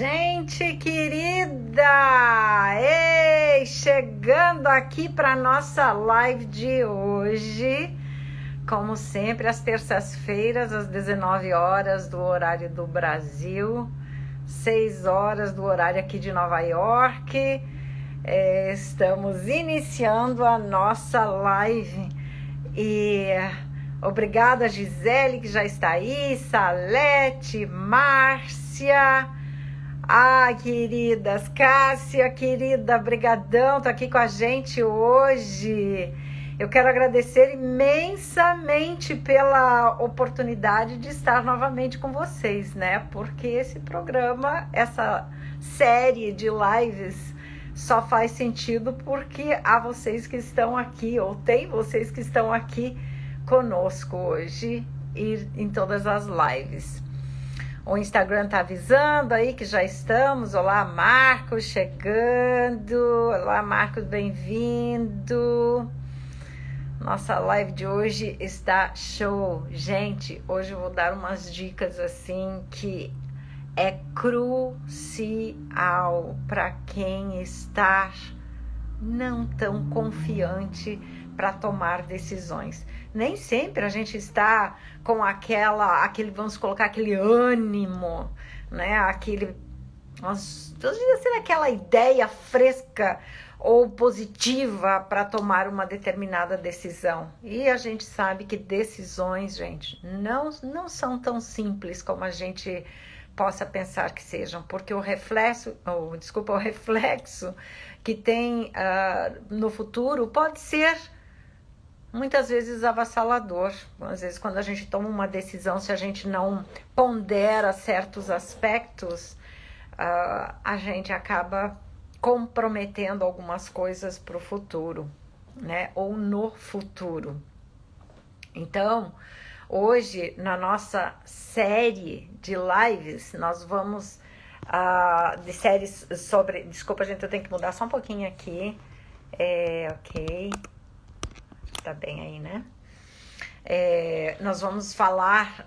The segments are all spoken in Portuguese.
Gente querida! Ei, chegando aqui para nossa live de hoje, como sempre, às terças-feiras, às 19 horas do horário do Brasil, 6 horas do horário aqui de Nova York. Estamos iniciando a nossa live e obrigada, Gisele, que já está aí, Salete, Márcia, queridas, Cássia, querida, brigadão, tá aqui com a gente hoje. Eu quero agradecer imensamente pela oportunidade de estar novamente com vocês, né? Porque esse programa, essa série de lives só faz sentido porque há vocês que estão aqui, ou tem vocês que estão aqui conosco hoje e em todas as lives. O Instagram tá avisando aí que já estamos. Olá, Marcos, chegando. Olá, Marcos, bem-vindo. Nossa live de hoje está show. Gente, hoje eu vou dar umas dicas assim que é crucial para quem está não tão confiante para tomar decisões. Nem sempre a gente está com aquele, vamos colocar, aquele ânimo, né? Devia ser aquela ideia fresca ou positiva para tomar uma determinada decisão. E a gente sabe que decisões, gente, não são tão simples como a gente possa pensar que sejam, porque o reflexo que tem no futuro pode ser muitas vezes avassalador. Às vezes, quando a gente toma uma decisão, se a gente não pondera certos aspectos, a gente acaba comprometendo algumas coisas para o futuro, né? Ou no futuro. Então, hoje, na nossa série de lives, nós vamos de séries sobre... Desculpa, gente, eu tenho que mudar só um pouquinho aqui. Ok. Tá bem aí, né? Nós vamos falar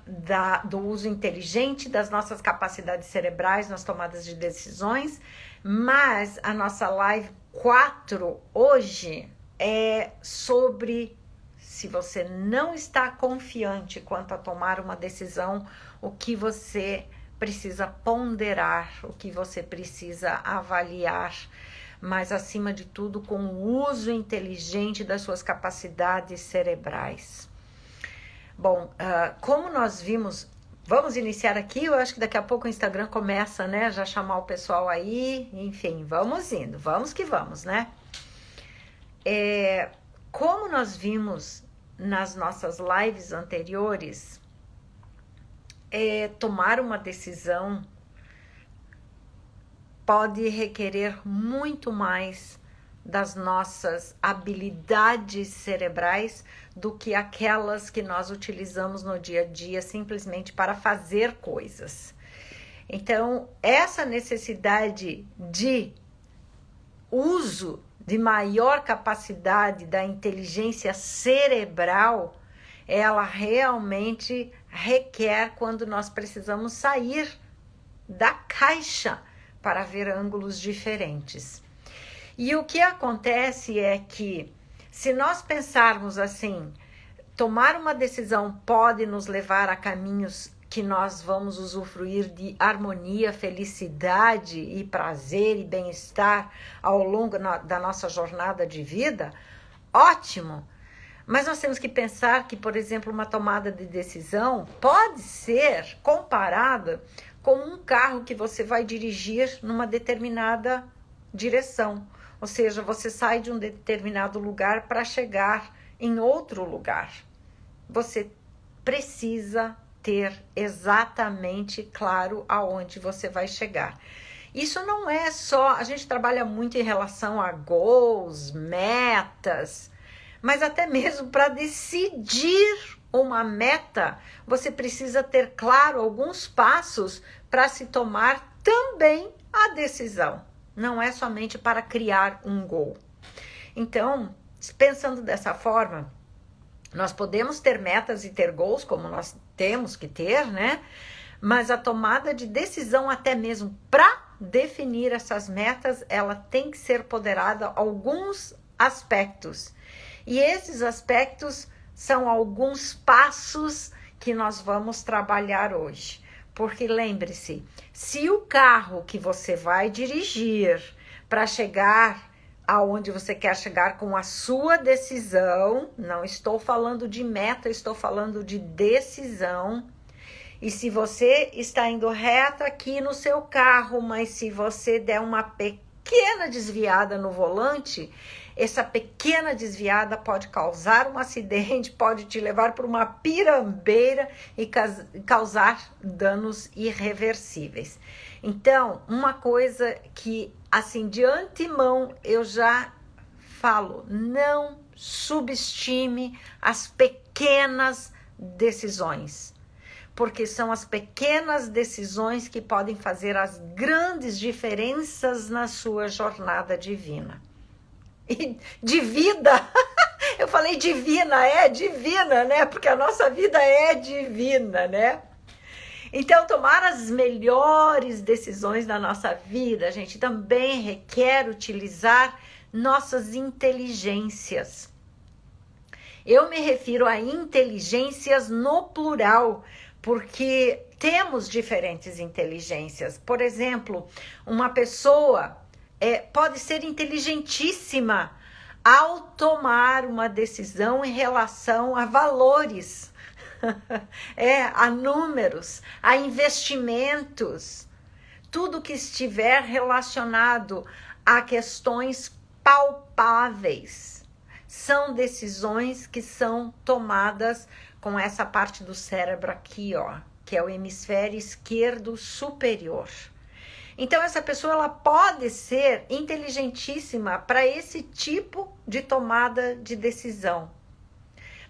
do uso inteligente das nossas capacidades cerebrais nas tomadas de decisões, mas a nossa live 4 hoje é sobre se você não está confiante quanto a tomar uma decisão, o que você precisa ponderar, o que você precisa avaliar, mas acima de tudo com o uso inteligente das suas capacidades cerebrais. Bom, como nós vimos, vamos iniciar aqui, eu acho que daqui a pouco o Instagram começa, né, já chamar o pessoal aí, enfim, vamos indo, vamos que vamos, né? Como nós vimos nas nossas lives anteriores, tomar uma decisão pode requerer muito mais das nossas habilidades cerebrais do que aquelas que nós utilizamos no dia a dia simplesmente para fazer coisas. Então, essa necessidade de uso de maior capacidade da inteligência cerebral, ela realmente requer quando nós precisamos sair da caixa para ver ângulos diferentes. E o que acontece é que, se nós pensarmos assim, tomar uma decisão pode nos levar a caminhos que nós vamos usufruir de harmonia, felicidade e prazer e bem-estar ao longo da nossa jornada de vida, ótimo! Mas nós temos que pensar que, por exemplo, uma tomada de decisão pode ser comparada com um carro que você vai dirigir numa determinada direção. Ou seja, você sai de um determinado lugar para chegar em outro lugar. Você precisa ter exatamente claro aonde você vai chegar. Isso não é só... A gente trabalha muito em relação a goals, metas, mas até mesmo para decidir uma meta, você precisa ter claro alguns passos para se tomar também a decisão. Não é somente para criar um goal. Então, pensando dessa forma, nós podemos ter metas e ter goals, como nós temos que ter, né? mas a tomada de decisão, até mesmo para definir essas metas, ela tem que ser ponderada alguns aspectos. E esses aspectos são alguns passos que nós vamos trabalhar hoje. Porque lembre-se, se o carro que você vai dirigir para chegar aonde você quer chegar com a sua decisão, não estou falando de meta, estou falando de decisão. E se você está indo reto aqui no seu carro, mas se você der uma pequena desviada no volante, essa pequena desviada pode causar um acidente, pode te levar para uma pirambeira e causar danos irreversíveis. Então, uma coisa que, assim, de antemão, eu já falo, não subestime as pequenas decisões. Porque são as pequenas decisões que podem fazer as grandes diferenças na sua jornada divina. E de vida, eu falei divina, divina, né? Porque a nossa vida é divina, né? Então, tomar as melhores decisões da nossa vida, gente, também requer utilizar nossas inteligências. Eu me refiro a inteligências no plural, porque temos diferentes inteligências. Por exemplo, uma pessoa pode ser inteligentíssima ao tomar uma decisão em relação a valores, a números, a investimentos, tudo que estiver relacionado a questões palpáveis. São decisões que são tomadas com essa parte do cérebro aqui, ó, que é o hemisfério esquerdo superior. Então, essa pessoa ela pode ser inteligentíssima para esse tipo de tomada de decisão.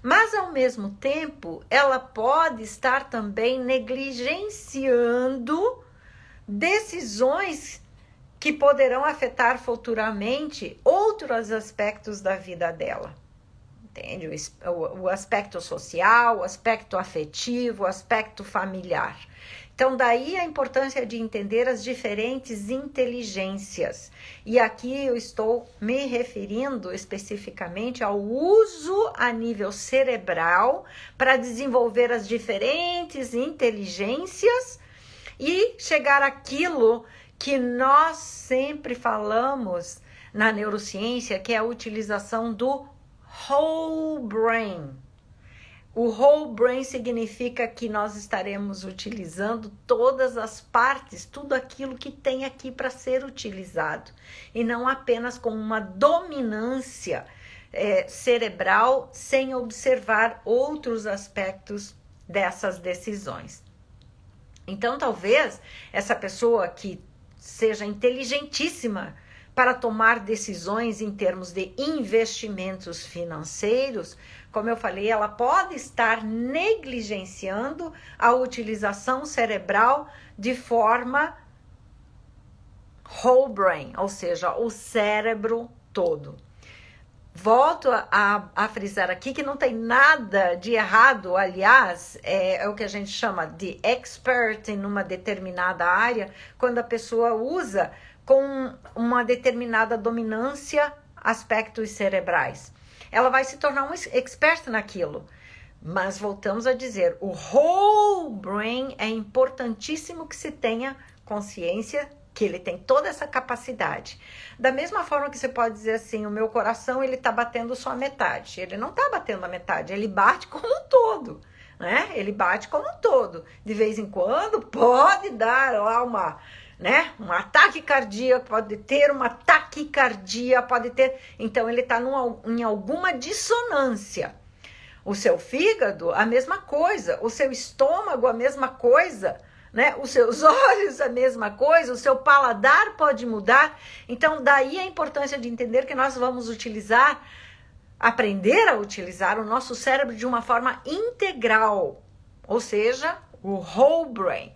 Mas, ao mesmo tempo, ela pode estar também negligenciando decisões que poderão afetar futuramente outros aspectos da vida dela. Entende? O aspecto social, o aspecto afetivo, o aspecto familiar. Então, daí a importância de entender as diferentes inteligências. E aqui eu estou me referindo especificamente ao uso a nível cerebral para desenvolver as diferentes inteligências e chegar àquilo que nós sempre falamos na neurociência, que é a utilização do whole brain. O whole brain significa que nós estaremos utilizando todas as partes, tudo aquilo que tem aqui para ser utilizado. E não apenas com uma dominância cerebral, sem observar outros aspectos dessas decisões. Então, talvez essa pessoa que seja inteligentíssima para tomar decisões em termos de investimentos financeiros, como eu falei, ela pode estar negligenciando a utilização cerebral de forma whole brain, ou seja, o cérebro todo. Volto a frisar aqui que não tem nada de errado, aliás, é o que a gente chama de expert em uma determinada área, quando a pessoa usa com uma determinada dominância aspectos cerebrais. Ela vai se tornar um expert naquilo. Mas voltamos a dizer, o whole brain é importantíssimo que se tenha consciência que ele tem toda essa capacidade. Da mesma forma que você pode dizer assim, o meu coração ele está batendo só a metade. Ele não está batendo a metade, ele bate como um todo, né? Ele bate como um todo. De vez em quando pode dar lá um ataque cardíaco, pode ter uma taquicardia, pode ter... Então, ele está em alguma dissonância. O seu fígado, a mesma coisa. O seu estômago, a mesma coisa. Né? Os seus olhos, a mesma coisa. O seu paladar pode mudar. Então, daí a importância de entender que nós vamos aprender a utilizar o nosso cérebro de uma forma integral. Ou seja, o whole brain.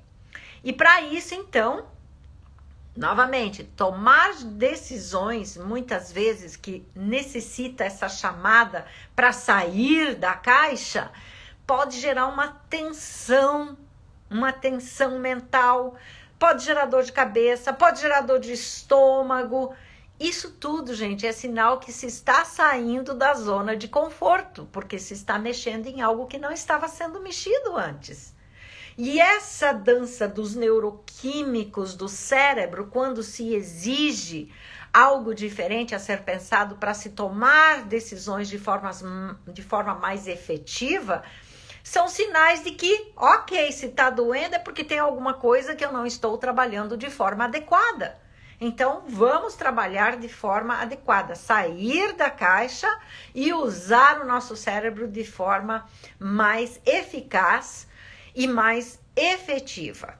E para isso, então... Novamente, tomar decisões, muitas vezes, que necessita essa chamada para sair da caixa, pode gerar uma tensão uma tensão mental, pode gerar dor de cabeça, pode gerar dor de estômago. Isso tudo, gente, é sinal que se está saindo da zona de conforto, porque se está mexendo em algo que não estava sendo mexido antes. E essa dança dos neuroquímicos do cérebro, quando se exige algo diferente a ser pensado para se tomar decisões de forma mais efetiva, são sinais de que, ok, se está doendo é porque tem alguma coisa que eu não estou trabalhando de forma adequada. Então, vamos trabalhar de forma adequada, sair da caixa e usar o nosso cérebro de forma mais eficaz e mais efetiva.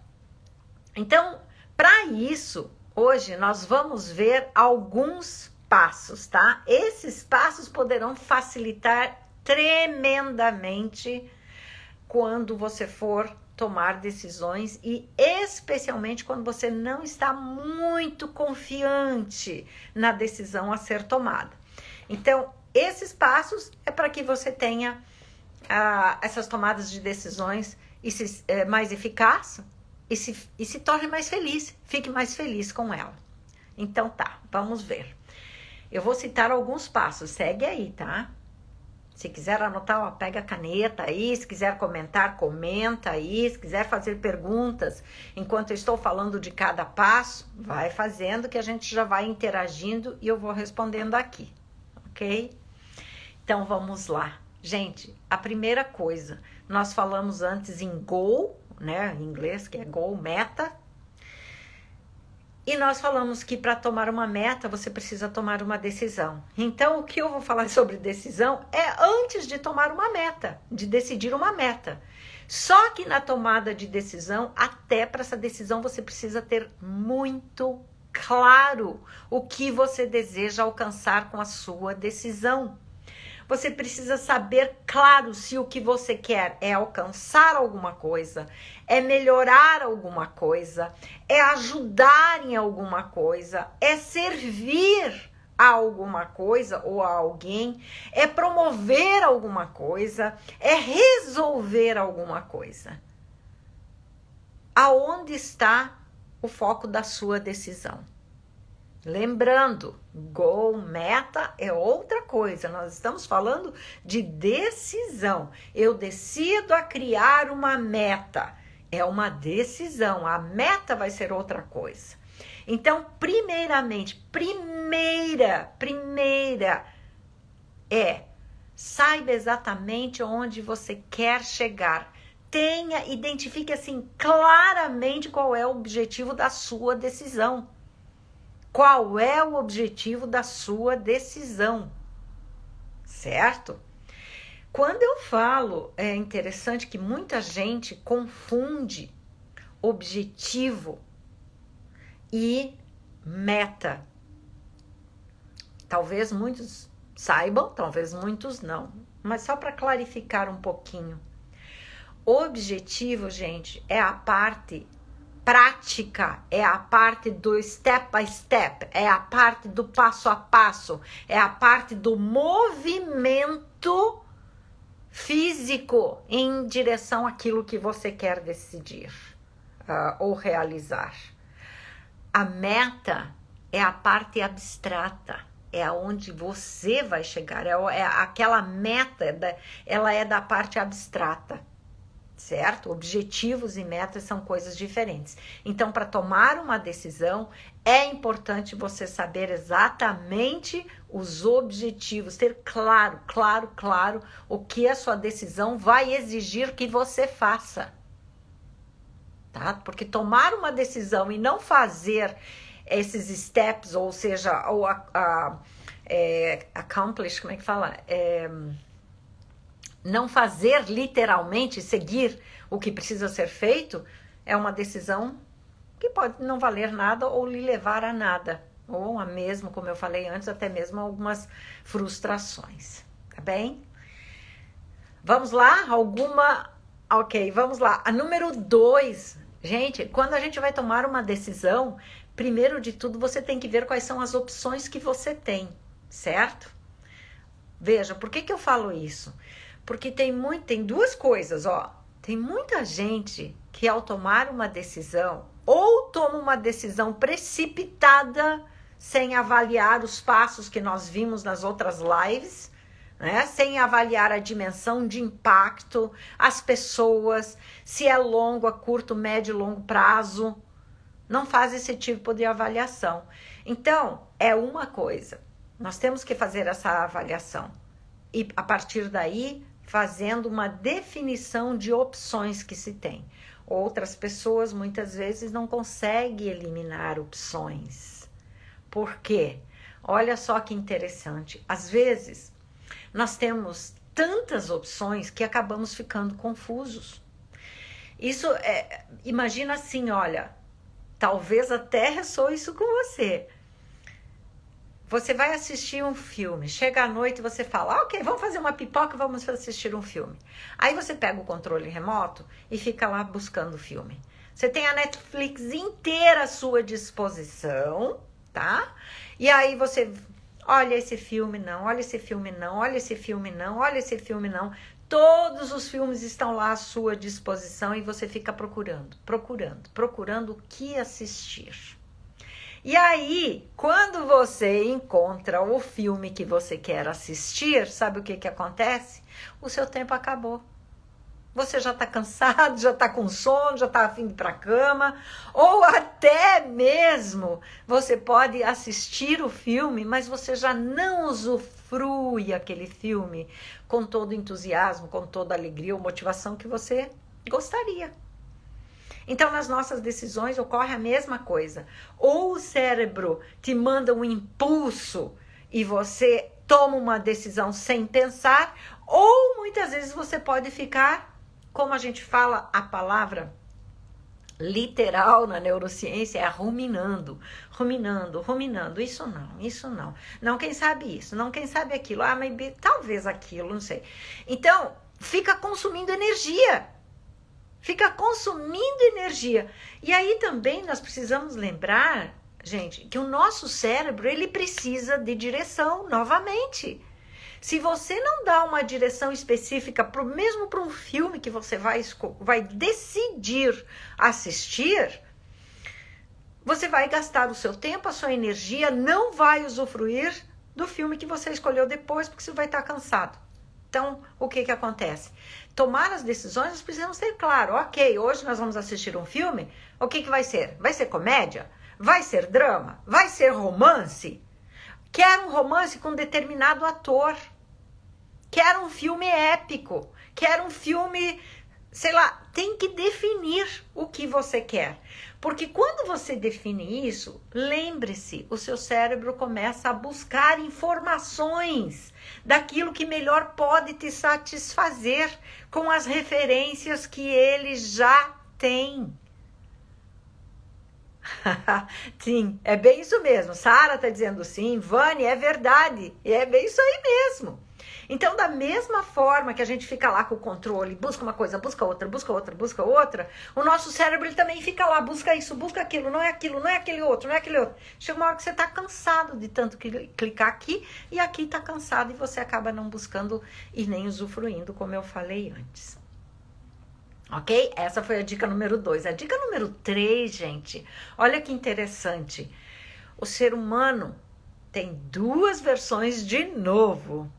Então, para isso, hoje nós vamos ver alguns passos, tá? Esses passos poderão facilitar tremendamente quando você for tomar decisões e especialmente quando você não está muito confiante na decisão a ser tomada. Então, esses passos é para que você tenha essas tomadas de decisões mais eficaz e se torne mais feliz, fique mais feliz com ela. Então tá, vamos ver. Eu vou citar alguns passos, segue aí, tá? Se quiser anotar, ó, pega a caneta aí, se quiser comentar, comenta aí, se quiser fazer perguntas enquanto eu estou falando de cada passo, vai fazendo que a gente já vai interagindo e eu vou respondendo aqui, ok? Então vamos lá. Gente, a primeira coisa, nós falamos antes em goal, né, em inglês, que é goal, meta. E nós falamos que para tomar uma meta, você precisa tomar uma decisão. Então, o que eu vou falar sobre decisão é antes de tomar uma meta, de decidir uma meta. Só que na tomada de decisão, até para essa decisão, você precisa ter muito claro o que você deseja alcançar com a sua decisão. Você precisa saber, claro, se o que você quer é alcançar alguma coisa, é melhorar alguma coisa, é ajudar em alguma coisa, é servir a alguma coisa ou a alguém, é promover alguma coisa, é resolver alguma coisa. Aonde está o foco da sua decisão? Lembrando, goal, meta é outra coisa. Nós estamos falando de decisão. Eu decido a criar uma meta. É uma decisão. A meta vai ser outra coisa. Então, primeiramente, primeira saiba exatamente onde você quer chegar. Identifique assim claramente qual é o objetivo da sua decisão. Qual é o objetivo da sua decisão, certo? Quando eu falo, é interessante que muita gente confunde objetivo e meta. Talvez muitos saibam, talvez muitos não, mas só para clarificar um pouquinho. O objetivo, gente, é a parte prática, é a parte do step by step, é a parte do passo a passo, é a parte do movimento físico em direção àquilo que você quer decidir ou realizar. A meta é a parte abstrata, é aonde você vai chegar, é aquela meta, ela é da parte abstrata. Certo? Objetivos e metas são coisas diferentes. Então, para tomar uma decisão, é importante você saber exatamente os objetivos, ter claro o que a sua decisão vai exigir que você faça. Tá? Porque tomar uma decisão e não fazer esses steps, ou seja, accomplish, como é que fala? Não fazer literalmente, seguir o que precisa ser feito, é uma decisão que pode não valer nada ou lhe levar a nada. Ou a mesmo, como eu falei antes, até mesmo algumas frustrações. Tá bem? Vamos lá? Ok, vamos lá. A número 2. Gente, quando a gente vai tomar uma decisão, primeiro de tudo você tem que ver quais são as opções que você tem, certo? Veja, por que eu falo isso? Porque tem duas coisas, ó. tem muita gente que ao tomar uma decisão, ou toma uma decisão precipitada, sem avaliar os passos que nós vimos nas outras lives, né? Sem avaliar a dimensão de impacto, as pessoas, se é longo, a curto, médio e longo prazo, não faz esse tipo de avaliação. Então, é uma coisa, nós temos que fazer essa avaliação e a partir daí, fazendo uma definição de opções que se tem. Outras pessoas muitas vezes não conseguem eliminar opções. Por quê? Olha só que interessante. Às vezes, nós temos tantas opções que acabamos ficando confusos. Isso imagina assim, olha, talvez até ressoe isso com você. Você vai assistir um filme, chega à noite e você fala, ok, vamos fazer uma pipoca, vamos assistir um filme. Aí você pega o controle remoto e fica lá buscando o filme. Você tem a Netflix inteira à sua disposição, tá? E aí você, olha esse filme não, olha esse filme não, olha esse filme não, olha esse filme não. Todos os filmes estão lá à sua disposição e você fica procurando o que assistir. E aí, quando você encontra o filme que você quer assistir, sabe o que acontece? O seu tempo acabou. Você já está cansado, já está com sono, já está a fim de ir para a cama, ou até mesmo você pode assistir o filme, mas você já não usufrui aquele filme com todo o entusiasmo, com toda a alegria ou motivação que você gostaria. Então, nas nossas decisões ocorre a mesma coisa. Ou o cérebro te manda um impulso e você toma uma decisão sem pensar, ou muitas vezes você pode ficar, como a gente fala, a palavra literal na neurociência é ruminando. Isso não. Não, quem sabe isso, não, quem sabe aquilo. Ah, mas talvez aquilo, não sei. Então, fica consumindo energia. E aí também nós precisamos lembrar, gente, que o nosso cérebro, ele precisa de direção novamente. Se você não dá uma direção específica, mesmo para um filme que você vai decidir assistir, você vai gastar o seu tempo, a sua energia, não vai usufruir do filme que você escolheu depois, porque você vai estar cansado. Então, o que acontece? Tomar as decisões, nós precisamos ter claro, ok, hoje nós vamos assistir um filme, o que vai ser? Vai ser comédia? Vai ser drama? Vai ser romance? Quero um romance com determinado ator. Quero um filme épico. Quero um filme, sei lá, tem que definir o que você quer. Porque quando você define isso, lembre-se, o seu cérebro começa a buscar informações daquilo que melhor pode te satisfazer com as referências que ele já tem. Sim, é bem isso mesmo. Sara está dizendo sim, Vani, é verdade. E é bem isso aí mesmo. Então, da mesma forma que a gente fica lá com o controle, busca uma coisa, busca outra, o nosso cérebro ele também fica lá, busca isso, busca aquilo, não é aquele outro. Chega uma hora que você está cansado de tanto clicar aqui e aqui está cansado e você acaba não buscando e nem usufruindo, como eu falei antes. Ok? Essa foi a dica número 2. A dica número 3, gente, olha que interessante. O ser humano tem 2 versões de novo.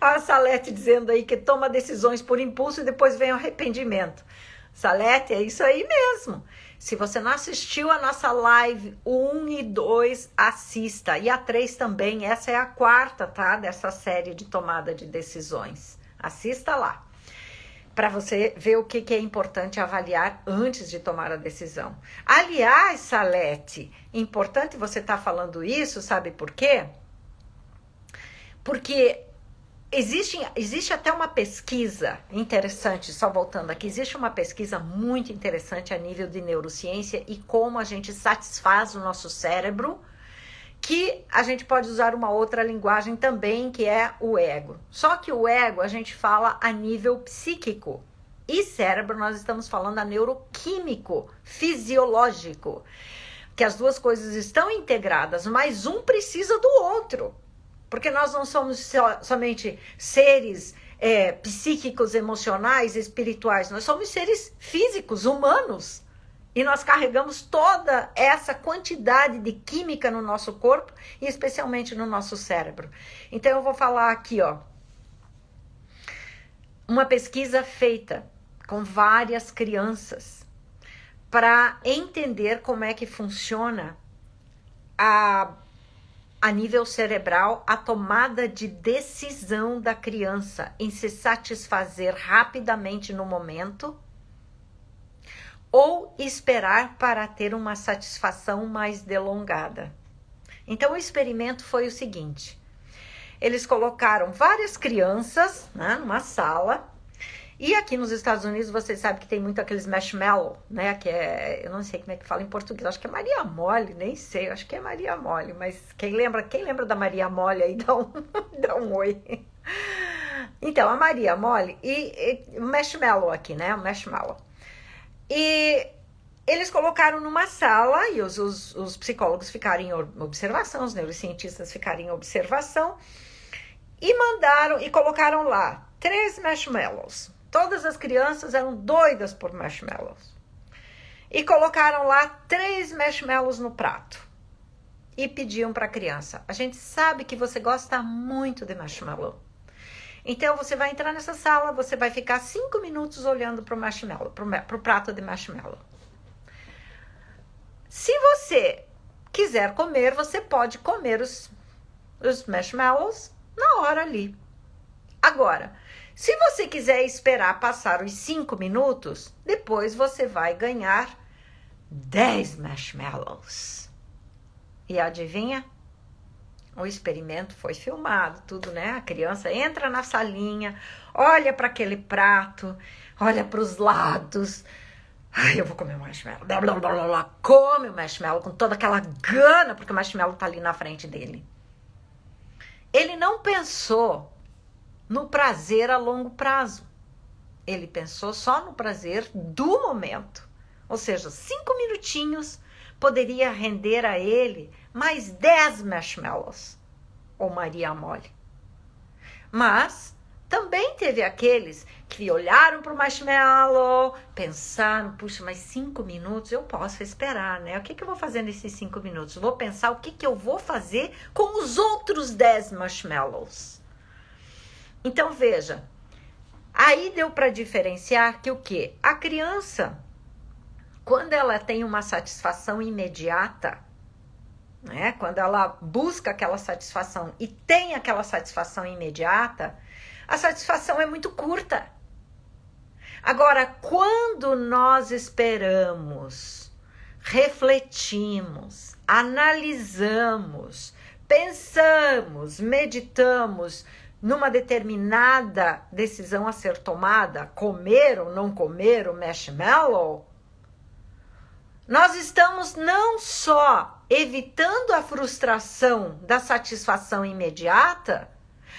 A Salete dizendo aí que toma decisões por impulso e depois vem o arrependimento. Salete, é isso aí mesmo. Se você não assistiu a nossa live 1 e 2, assista. E a 3 também, essa é a 4ª, tá? Dessa série de tomada de decisões. Assista lá. Para você ver o que é importante avaliar antes de tomar a decisão. Aliás, Salete, importante você estar falando isso, sabe por quê? Porque existe até uma pesquisa interessante, só voltando aqui, existe uma pesquisa muito interessante a nível de neurociência e como a gente satisfaz o nosso cérebro, que a gente pode usar uma outra linguagem também, que é o ego. Só que o ego a gente fala a nível psíquico e cérebro nós estamos falando a neuroquímico, fisiológico, que as 2 coisas estão integradas, mas um precisa do outro. Porque nós não somos somente seres psíquicos, emocionais, espirituais. Nós somos seres físicos, humanos. E nós carregamos toda essa quantidade de química no nosso corpo e especialmente no nosso cérebro. Então eu vou falar aqui, ó, uma pesquisa feita com várias crianças para entender como é que funciona a nível cerebral a tomada de decisão da criança em se satisfazer rapidamente no momento ou esperar para ter uma satisfação mais delongada. Então, o experimento foi o seguinte: eles colocaram várias crianças, né, numa sala, e aqui nos Estados Unidos, vocês sabem que tem muito aqueles marshmallow, né, que eu não sei como é que fala em português, acho que é Maria Mole, nem sei, acho que é Maria Mole, mas quem lembra da Maria Mole aí, dá um oi. Então, a Maria Mole e marshmallow aqui, né, o marshmallow. E eles colocaram numa sala e os psicólogos ficaram em observação, os neurocientistas ficaram em observação e colocaram lá 3 marshmallows. Todas as crianças eram doidas por marshmallows. E colocaram lá 3 marshmallows no prato. E pediam para a criança: a gente sabe que você gosta muito de marshmallow. Então, você vai entrar nessa sala, você vai ficar 5 minutos olhando para o marshmallow, para o prato de marshmallow. Se você quiser comer, você pode comer os marshmallows na hora ali. Agora, se você quiser esperar passar os 5 minutos, depois você vai ganhar 10 marshmallows. E adivinha? O experimento foi filmado, tudo, né? A criança entra na salinha, olha para aquele prato, olha para os lados. Ai, eu vou comer o marshmallow. Blá, blá, blá, blá, blá. Come o marshmallow com toda aquela gana, porque o marshmallow tá ali na frente dele. Ele não pensou no prazer a longo prazo. Ele pensou só no prazer do momento. Ou seja, 5 minutinhos poderia render a ele mais 10 marshmallows, ou Maria Mole. Mas também teve aqueles que olharam para o marshmallow, pensaram: puxa, mais 5 minutos eu posso esperar, né? O que eu vou fazer nesses 5 minutos? Vou pensar o que eu vou fazer com os outros 10 marshmallows. Então, veja, aí deu para diferenciar que o quê? A criança, quando ela tem uma satisfação imediata, né? Quando ela busca aquela satisfação e tem aquela satisfação imediata, a satisfação é muito curta. Agora, quando nós esperamos, refletimos, analisamos, pensamos, meditamos numa determinada decisão a ser tomada, comer ou não comer o marshmallow, nós estamos não só evitando a frustração da satisfação imediata,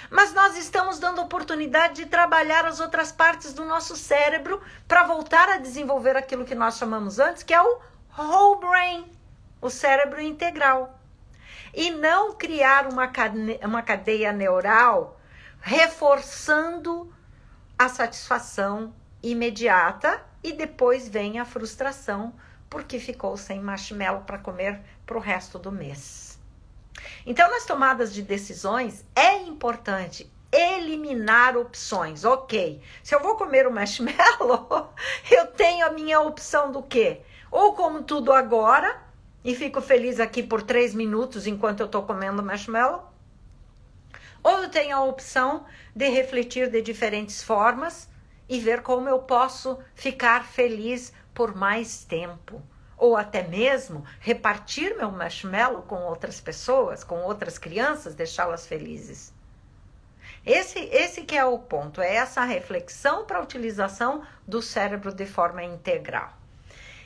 mas nós estamos dando oportunidade de trabalhar as outras partes do nosso cérebro para voltar a desenvolver aquilo que nós chamamos antes, que é o whole brain, o cérebro integral. E não criar uma cadeia neural reforçando a satisfação imediata e depois vem a frustração porque ficou sem marshmallow para comer para o resto do mês. Então, nas tomadas de decisões, é importante eliminar opções. Ok, se eu vou comer o marshmallow, eu tenho a minha opção do quê? Ou como tudo agora e fico feliz aqui por 3 minutos enquanto eu estou comendo marshmallow, ou eu tenho a opção de refletir de diferentes formas e ver como eu posso ficar feliz por mais tempo. Ou até mesmo repartir meu marshmallow com outras pessoas, com outras crianças, deixá-las felizes. Esse que é o ponto, é essa reflexão para a utilização do cérebro de forma integral.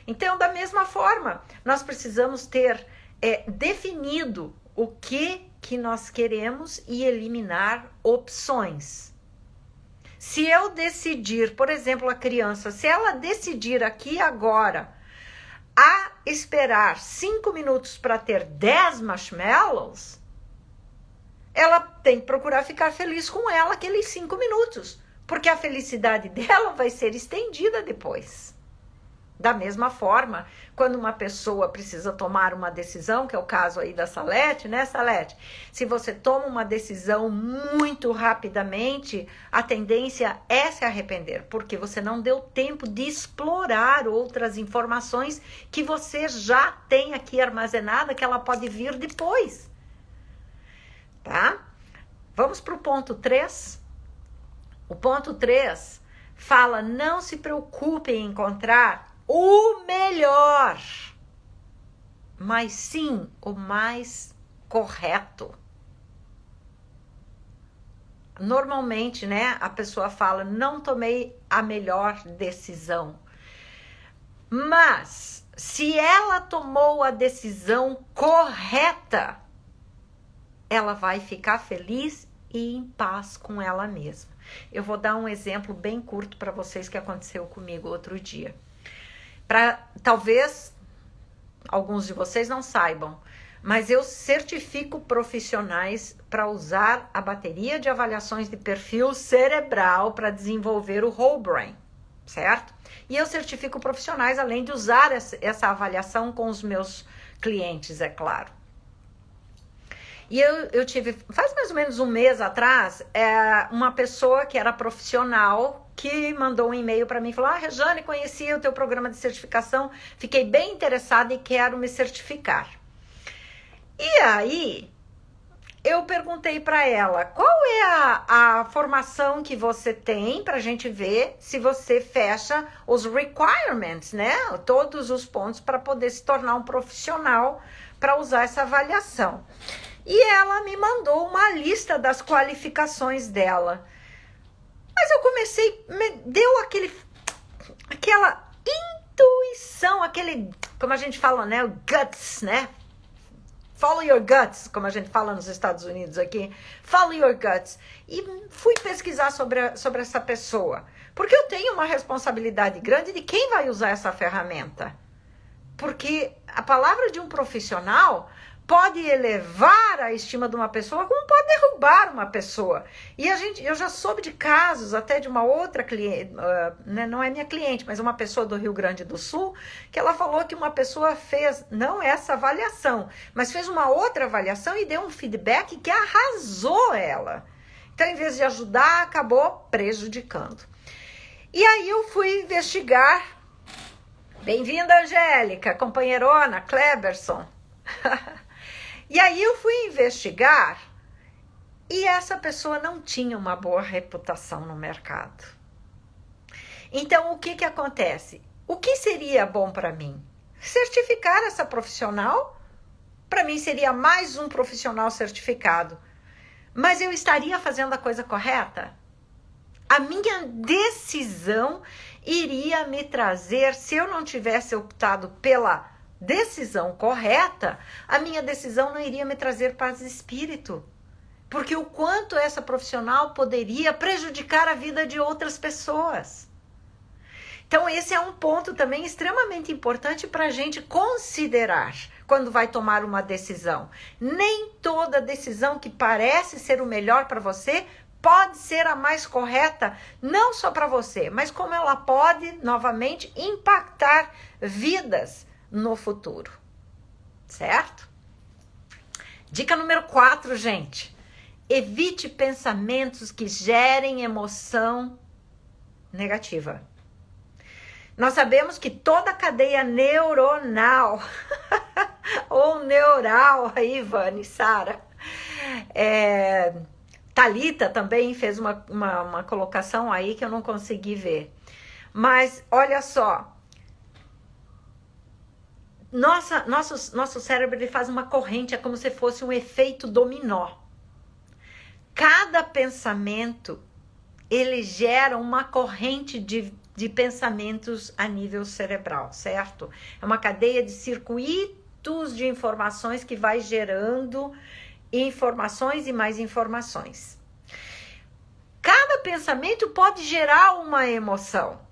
Então, da mesma forma, nós precisamos ter definido o que nós queremos e eliminar opções. Se eu decidir, por exemplo, a criança, se ela decidir aqui agora a esperar 5 minutos para ter 10 marshmallows, ela tem que procurar ficar feliz com ela aqueles 5 minutos. porque a felicidade dela vai ser estendida depois. Da mesma forma, quando uma pessoa precisa tomar uma decisão, que é o caso aí da Salete, né, Salete? Se você toma uma decisão muito rapidamente, a tendência é se arrepender, porque você não deu tempo de explorar outras informações que você já tem aqui armazenada, que ela pode vir depois. Tá? Vamos para o ponto 3. O ponto 3 fala: não se preocupe em encontrar o melhor, mas sim o mais correto. Normalmente, né, a pessoa fala: não tomei a melhor decisão. Mas se ela tomou a decisão correta, ela vai ficar feliz e em paz com ela mesma. Eu vou dar um exemplo bem curto para vocês que aconteceu comigo outro dia. Talvez alguns de vocês não saibam, mas eu certifico profissionais para usar a bateria de avaliações de perfil cerebral para desenvolver o Whole Brain, certo? E eu certifico profissionais além de usar essa avaliação com os meus clientes, é claro. E eu tive, faz mais ou menos um mês atrás, uma pessoa que era profissional que mandou um e-mail para mim e falou: Rejane, conheci o teu programa de certificação, fiquei bem interessada e quero me certificar. E aí, eu perguntei para ela: qual é a formação que você tem para a gente ver se você fecha os requirements, né? Todos os pontos para poder se tornar um profissional para usar essa avaliação. E ela me mandou uma lista das qualificações dela. Mas eu comecei, me deu aquela intuição, aquele, como a gente fala, né, o guts, né? Follow your guts, como a gente fala nos Estados Unidos aqui. Follow your guts. E fui pesquisar sobre essa pessoa. Porque eu tenho uma responsabilidade grande de quem vai usar essa ferramenta. Porque a palavra de um profissional pode elevar a estima de uma pessoa, como pode derrubar uma pessoa. E eu já soube de casos, até de uma outra cliente, não é minha cliente, mas uma pessoa do Rio Grande do Sul, que ela falou que uma pessoa fez, não essa avaliação, mas fez uma outra avaliação e deu um feedback que arrasou ela. Então, em vez de ajudar, acabou prejudicando. E aí eu fui investigar. Bem-vinda, Angélica, companheirona, Kleberson. E aí eu fui investigar e essa pessoa não tinha uma boa reputação no mercado. Então, o que acontece? O que seria bom para mim? Certificar essa profissional? Para mim seria mais um profissional certificado. Mas eu estaria fazendo a coisa correta? A minha decisão iria me trazer, se eu não tivesse optado pela decisão correta, a minha decisão não iria me trazer paz de espírito. Porque o quanto essa profissional poderia prejudicar a vida de outras pessoas. Então, esse é um ponto também extremamente importante para a gente considerar quando vai tomar uma decisão. Nem toda decisão que parece ser o melhor para você pode ser a mais correta, não só para você, mas como ela pode, novamente, impactar vidas no futuro, certo? Dica número 4, gente. Evite pensamentos que gerem emoção negativa. Nós sabemos que toda a cadeia neuronal, ou neural, aí, Ivane, Sara, Thalita também fez uma colocação aí que eu não consegui ver. Mas, olha só, nosso cérebro ele faz uma corrente, é como se fosse um efeito dominó. Cada pensamento, ele gera uma corrente de pensamentos a nível cerebral, certo? É uma cadeia de circuitos de informações que vai gerando informações e mais informações. Cada pensamento pode gerar uma emoção.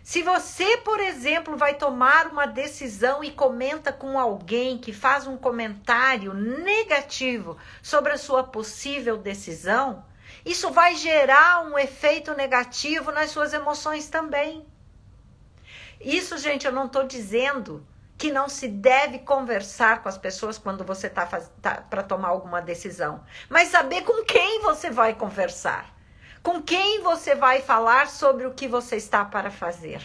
Se você, por exemplo, vai tomar uma decisão e comenta com alguém que faz um comentário negativo sobre a sua possível decisão, Isso vai gerar um efeito negativo nas suas emoções também. Isso, gente, eu não estou dizendo que não se deve conversar com as pessoas quando você tá para tomar alguma decisão. Mas saber com quem você vai conversar. Com quem você vai falar sobre o que você está para fazer.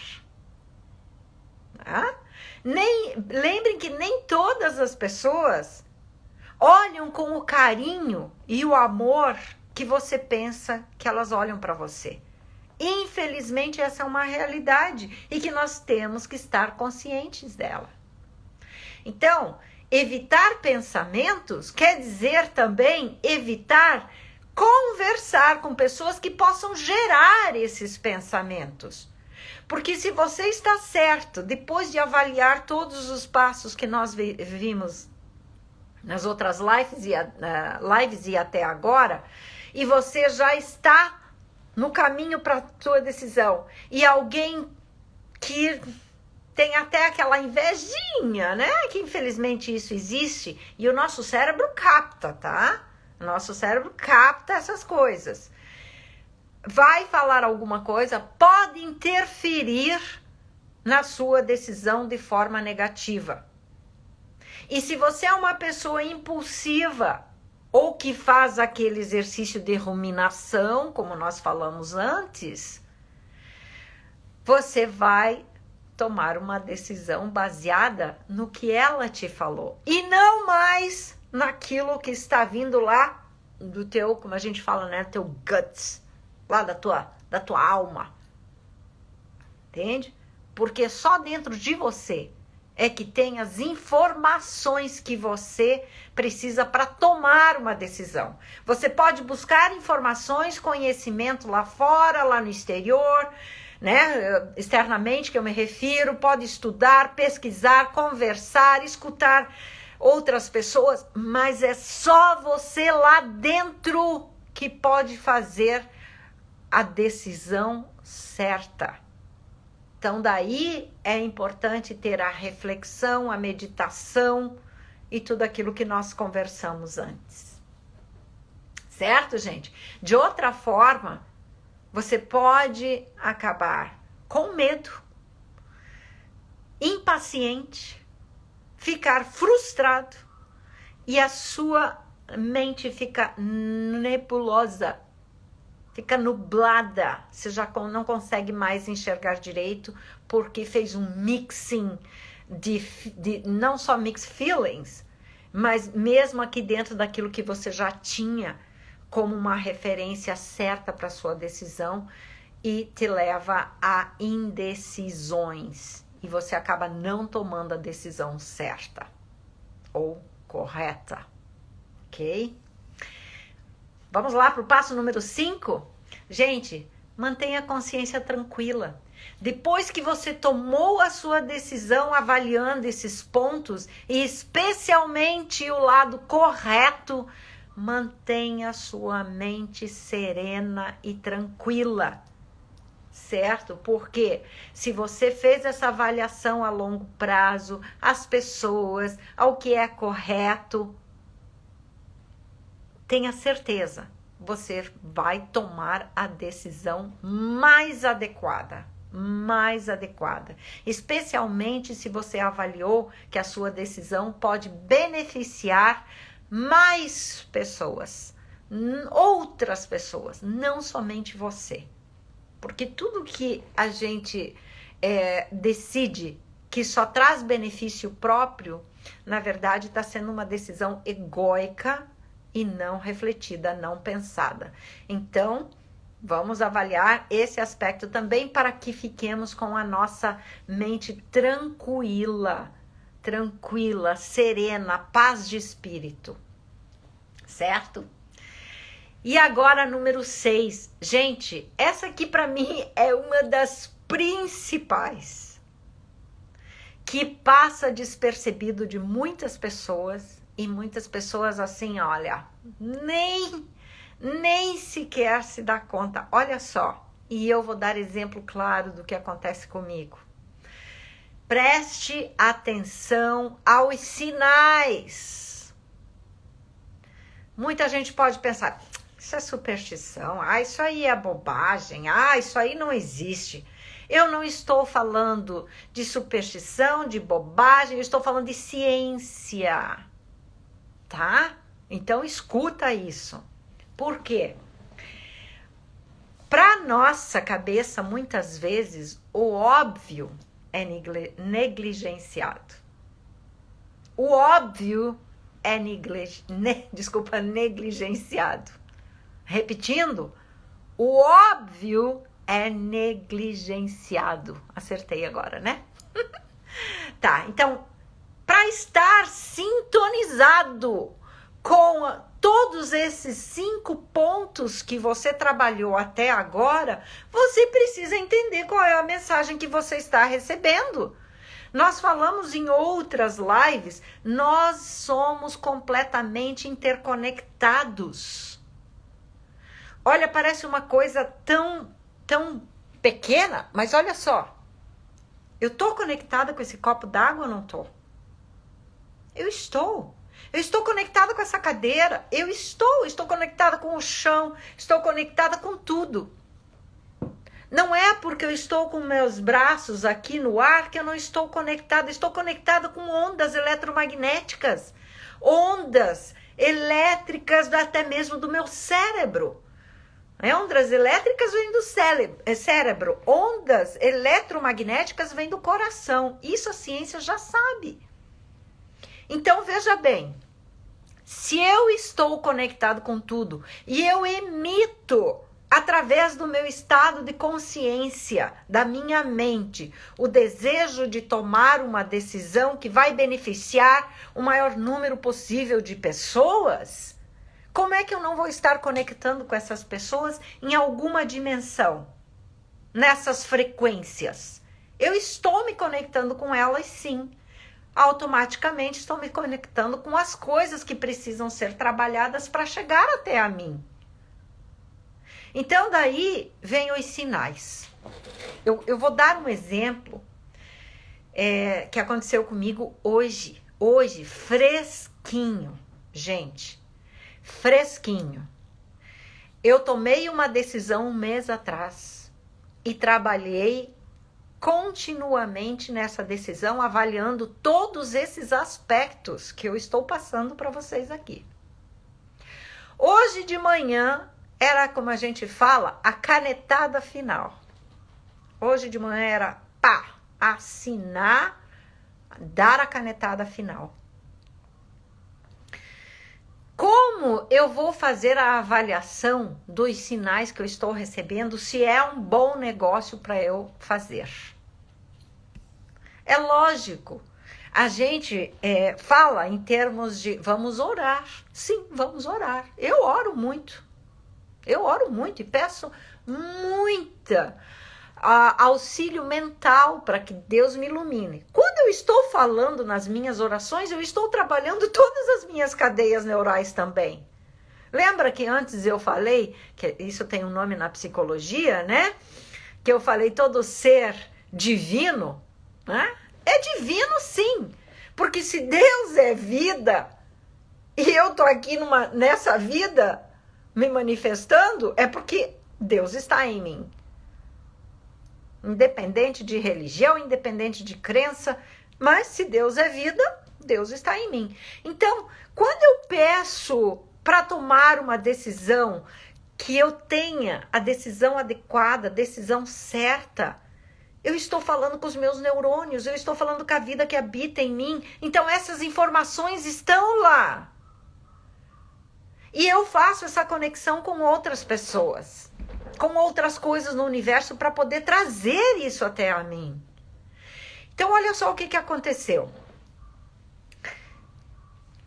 Tá? Lembrem que nem todas as pessoas olham com o carinho e o amor que você pensa que elas olham para você. Infelizmente, essa é uma realidade e que nós temos que estar conscientes dela. Então, evitar pensamentos quer dizer também evitar conversar com pessoas que possam gerar esses pensamentos. Porque se você está certo, depois de avaliar todos os passos que nós vimos nas outras lives e até agora, e você já está no caminho para a sua decisão, e alguém que tem até aquela invejinha, né? Que infelizmente isso existe, e o nosso cérebro capta, tá? O nosso cérebro capta essas coisas. Vai falar alguma coisa, pode interferir na sua decisão de forma negativa. E se você é uma pessoa impulsiva, ou que faz aquele exercício de ruminação, como nós falamos antes, você vai tomar uma decisão baseada no que ela te falou. E não mais naquilo que está vindo lá do teu, como a gente fala, né? Teu guts, lá da tua alma. Entende? Porque só dentro de você é que tem as informações que você precisa para tomar uma decisão. Você pode buscar informações, conhecimento lá fora, lá no exterior, né? Externamente, que eu me refiro, pode estudar, pesquisar, conversar, escutar outras pessoas, mas é só você lá dentro que pode fazer a decisão certa. Então, daí é importante ter a reflexão, a meditação e tudo aquilo que nós conversamos antes. Certo, gente? De outra forma, você pode acabar com medo, impaciente, ficar frustrado e a sua mente fica nebulosa, fica nublada, você já não consegue mais enxergar direito porque fez um mixing de não só mixed feelings, mas mesmo aqui dentro daquilo que você já tinha como uma referência certa para sua decisão e te leva a indecisões e você acaba não tomando a decisão certa ou correta, ok? Vamos lá para o passo número 5? Gente, mantenha a consciência tranquila. Depois que você tomou a sua decisão avaliando esses pontos, e especialmente o lado correto, mantenha sua mente serena e tranquila. Certo? Porque se você fez essa avaliação a longo prazo, as pessoas, ao que é correto, tenha certeza, você vai tomar a decisão mais adequada, especialmente se você avaliou que a sua decisão pode beneficiar mais pessoas, outras pessoas, não somente você. Porque tudo que a gente decide que só traz benefício próprio, na verdade está sendo uma decisão egóica e não refletida, não pensada. Então, vamos avaliar esse aspecto também para que fiquemos com a nossa mente tranquila, serena, paz de espírito. Certo? E agora, número 6. Gente, essa aqui para mim é uma das principais, que passa despercebido de muitas pessoas, e muitas pessoas assim, olha, nem sequer se dá conta. Olha só, e eu vou dar exemplo claro do que acontece comigo. Preste atenção aos sinais. Muita gente pode pensar, isso é superstição, isso aí é bobagem, isso aí não existe. Eu não estou falando de superstição, de bobagem, eu estou falando de ciência, tá? Então escuta isso. Por quê? Para nossa cabeça, muitas vezes, o óbvio é negligenciado. O óbvio é negligenciado. Repetindo, o óbvio é negligenciado. Acertei agora, né? Tá, então, para estar sintonizado com todos esses 5 pontos que você trabalhou até agora, você precisa entender qual é a mensagem que você está recebendo. Nós falamos em outras lives, nós somos completamente interconectados. Olha, parece uma coisa tão pequena, mas olha só. Eu estou conectada com esse copo d'água ou não estou? Eu estou. Eu estou conectada com essa cadeira. Eu estou conectada com o chão. Estou conectada com tudo. Não é porque eu estou com meus braços aqui no ar que eu não estou conectada. Estou conectada com ondas eletromagnéticas. Ondas elétricas até mesmo do meu cérebro. Ondas elétricas vêm do cérebro. Ondas eletromagnéticas vêm do coração. Isso a ciência já sabe. Então, veja bem, se eu estou conectado com tudo e eu emito, através do meu estado de consciência, da minha mente, o desejo de tomar uma decisão que vai beneficiar o maior número possível de pessoas, como é que eu não vou estar conectando com essas pessoas em alguma dimensão, nessas frequências? Eu estou me conectando com elas, sim. Automaticamente estou me conectando com as coisas que precisam ser trabalhadas para chegar até a mim. Então, daí vem os sinais. Eu vou dar um exemplo que aconteceu comigo hoje, fresquinho, gente, fresquinho. Eu tomei uma decisão um mês atrás e trabalhei continuamente nessa decisão, avaliando todos esses aspectos que eu estou passando para vocês aqui. Hoje de manhã era, como a gente fala, a canetada final. Hoje de manhã era assinar, dar a canetada final. Como eu vou fazer a avaliação dos sinais que eu estou recebendo, se é um bom negócio para eu fazer? É lógico, a gente fala em termos de vamos orar. Sim, vamos orar. Eu oro muito e peço muita auxílio mental para que Deus me ilumine. Quando eu estou falando nas minhas orações, eu estou trabalhando todas as minhas cadeias neurais também. Lembra que antes eu falei, que isso tem um nome na psicologia, né? Que eu falei todo ser divino, né? É divino, sim. Porque se Deus é vida e eu tô aqui nessa vida me manifestando, é porque Deus está em mim. Independente de religião, independente de crença, mas se Deus é vida, Deus está em mim. Então, quando eu peço para tomar uma decisão, que eu tenha a decisão adequada, a decisão certa, eu estou falando com os meus neurônios, eu estou falando com a vida que habita em mim. Então, essas informações estão lá. E eu faço essa conexão com outras pessoas, com outras coisas no universo para poder trazer isso até a mim. Então, olha só o que aconteceu.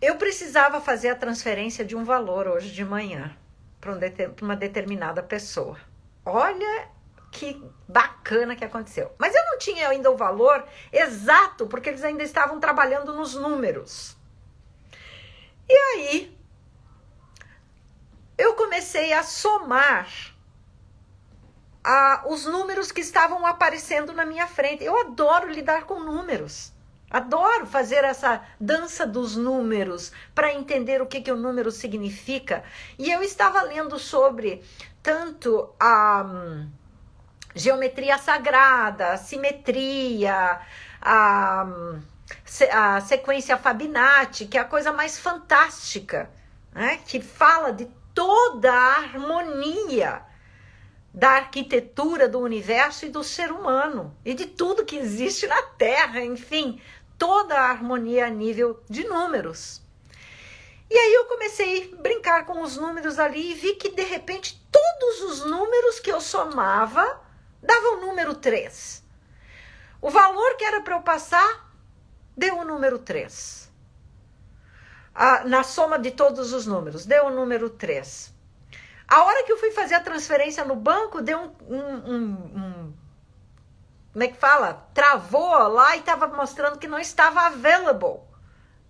Eu precisava fazer a transferência de um valor hoje de manhã para uma determinada pessoa. Olha que bacana que aconteceu. Mas eu não tinha ainda o valor exato, porque eles ainda estavam trabalhando nos números. E aí, eu comecei a somar os números que estavam aparecendo na minha frente. Eu adoro lidar com números. Adoro fazer essa dança dos números para entender o que o número significa. E eu estava lendo sobre tanto a geometria sagrada, a simetria, a sequência Fibonacci, que é a coisa mais fantástica, né? Que fala de toda a harmonia da arquitetura do universo e do ser humano, e de tudo que existe na Terra, enfim, toda a harmonia a nível de números. E aí eu comecei a brincar com os números ali e vi que, de repente, todos os números que eu somava davam o número 3. O valor que era para eu passar deu o número 3. Na soma de todos os números, deu o número 3. A hora que eu fui fazer a transferência no banco, deu como é que fala? Travou lá e estava mostrando que não estava available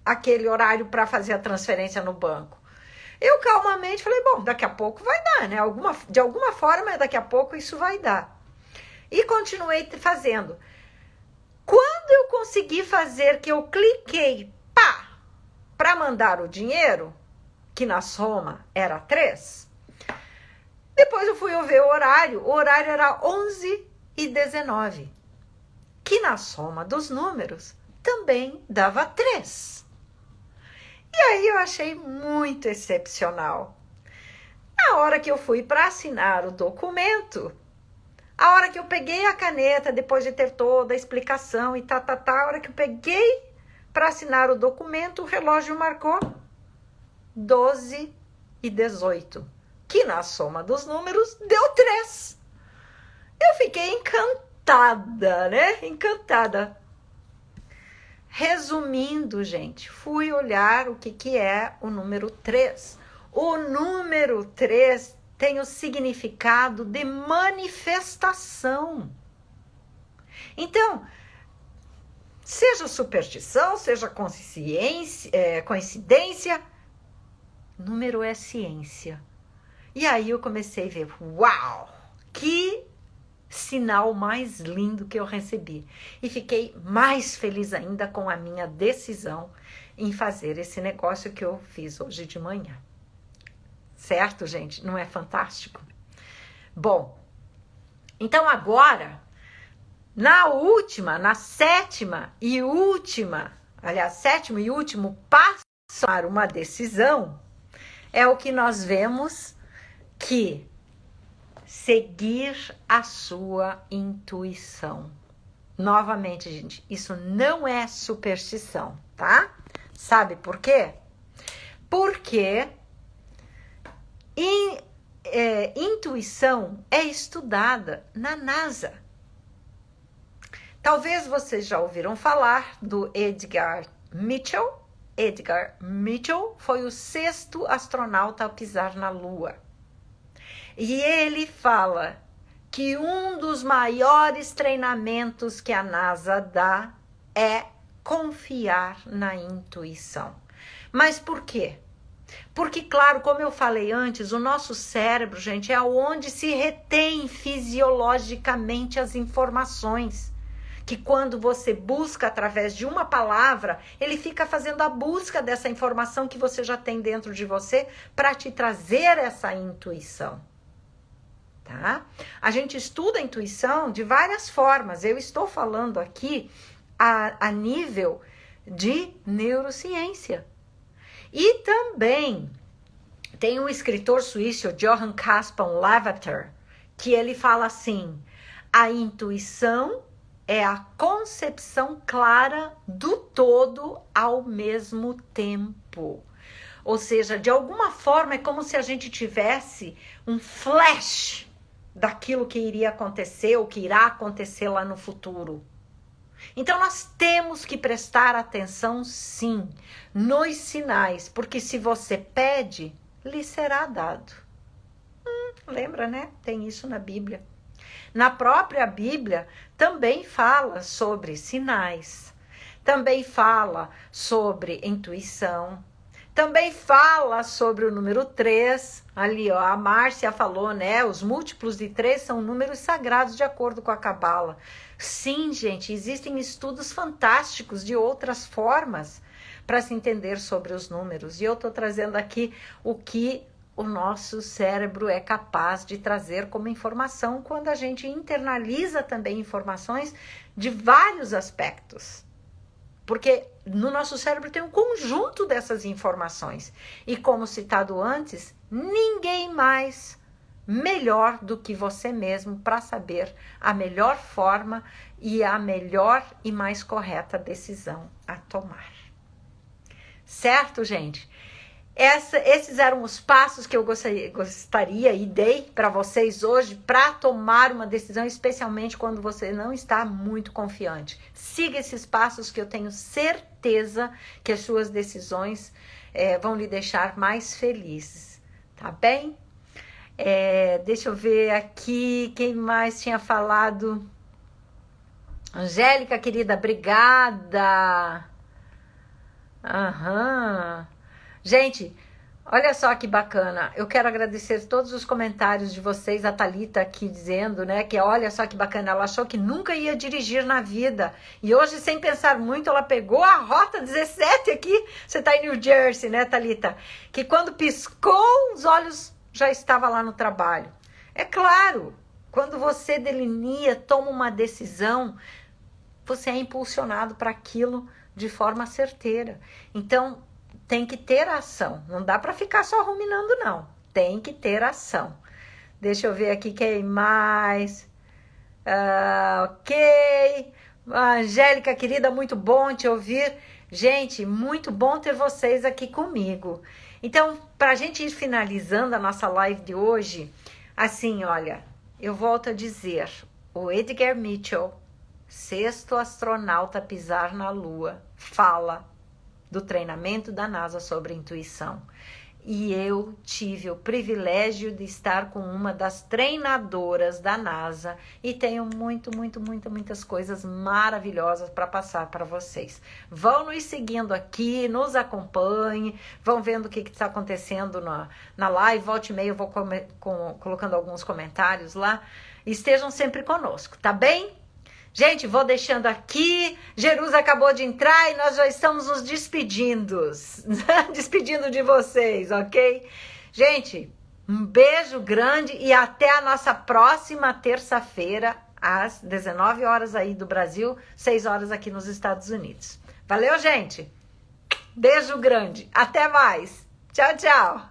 aquele horário para fazer a transferência no banco. Eu calmamente falei, bom, daqui a pouco vai dar, né? De alguma forma, daqui a pouco isso vai dar. E continuei fazendo. Quando eu consegui fazer que eu cliquei, pá, para mandar o dinheiro, que na soma era 3, depois eu fui ver o horário era 11h19, que na soma dos números também dava 3. E aí eu achei muito excepcional. Na hora que eu fui para assinar o documento, a hora que eu peguei a caneta, depois de ter toda a explicação e a hora que eu peguei para assinar o documento, o relógio marcou 12h18, que na soma dos números deu 3. Eu fiquei encantada, né? Encantada. Resumindo, gente, fui olhar o que é o número 3. O número 3 tem o significado de manifestação. Então, seja superstição, seja coincidência, número é ciência. E aí eu comecei a ver, uau, que sinal mais lindo que eu recebi. E fiquei mais feliz ainda com a minha decisão em fazer esse negócio que eu fiz hoje de manhã. Certo, gente? Não é fantástico? Bom, então agora, sétimo e último passo para uma decisão, é o que nós vemos que seguir a sua intuição. Novamente, gente, isso não é superstição, tá? Sabe por quê? Porque intuição é estudada na NASA. Talvez vocês já ouviram falar do Edgar Mitchell. Edgar Mitchell foi o 6º astronauta a pisar na Lua. E ele fala que um dos maiores treinamentos que a NASA dá é confiar na intuição. Mas por quê? Porque, claro, como eu falei antes, o nosso cérebro, gente, é onde se retém fisiologicamente as informações. Que quando você busca através de uma palavra, ele fica fazendo a busca dessa informação que você já tem dentro de você para te trazer essa intuição. Tá? A gente estuda a intuição de várias formas. Eu estou falando aqui a nível de neurociência. E também tem um escritor suíço, Johann Caspar Lavater, que ele fala assim: a intuição é a concepção clara do todo ao mesmo tempo. Ou seja, de alguma forma é como se a gente tivesse um flash daquilo que iria acontecer ou que irá acontecer lá no futuro. Então nós temos que prestar atenção, sim, nos sinais, porque se você pede, lhe será dado. Lembra, né? Tem isso na Bíblia. Na própria Bíblia também fala sobre sinais, também fala sobre intuição, Também fala sobre o número 3, ali ó, a Márcia falou, né, os múltiplos de 3 são números sagrados de acordo com a Cabala. Sim, gente, existem estudos fantásticos de outras formas para se entender sobre os números. E eu estou trazendo aqui o que o nosso cérebro é capaz de trazer como informação quando a gente internaliza também informações de vários aspectos. Porque no nosso cérebro tem um conjunto dessas informações. E como citado antes, ninguém mais melhor do que você mesmo para saber a melhor forma e a melhor e mais correta decisão a tomar. Certo, gente? Esses eram os passos que eu gostaria e dei para vocês hoje para tomar uma decisão, especialmente quando você não está muito confiante. Siga esses passos que eu tenho certeza que as suas decisões vão lhe deixar mais feliz, tá bem? Deixa eu ver aqui quem mais tinha falado. Angélica, querida, obrigada. Aham. Gente, olha só que bacana, eu quero agradecer todos os comentários de vocês, a Thalita aqui dizendo, né, que olha só que bacana, ela achou que nunca ia dirigir na vida, e hoje sem pensar muito, ela pegou a Rota 17 aqui, você tá em New Jersey, né, Thalita, que quando piscou os olhos já estava lá no trabalho. É claro, quando você delinea, toma uma decisão, você é impulsionado para aquilo de forma certeira, então tem que ter ação, não dá para ficar só ruminando não, tem que ter ação. Deixa eu ver aqui quem mais. Ok, Angélica, querida, muito bom te ouvir. Gente, muito bom ter vocês aqui comigo. Então, para a gente ir finalizando a nossa live de hoje, assim, olha, eu volto a dizer, o Edgar Mitchell, sexto astronauta a pisar na Lua, fala do treinamento da NASA sobre intuição. E eu tive o privilégio de estar com uma das treinadoras da NASA e tenho muitas coisas maravilhosas para passar para vocês. Vão nos seguindo aqui, nos acompanhem, vão vendo o que está acontecendo na live, volte e meia eu vou colocando alguns comentários lá. Estejam sempre conosco, tá bem? Gente, vou deixando aqui, Jerusa acabou de entrar e nós já estamos nos despedindo, despedindo de vocês, ok? Gente, um beijo grande e até a nossa próxima terça-feira, às 19 horas aí do Brasil, 6 horas aqui nos Estados Unidos. Valeu, gente! Beijo grande, até mais! Tchau, tchau!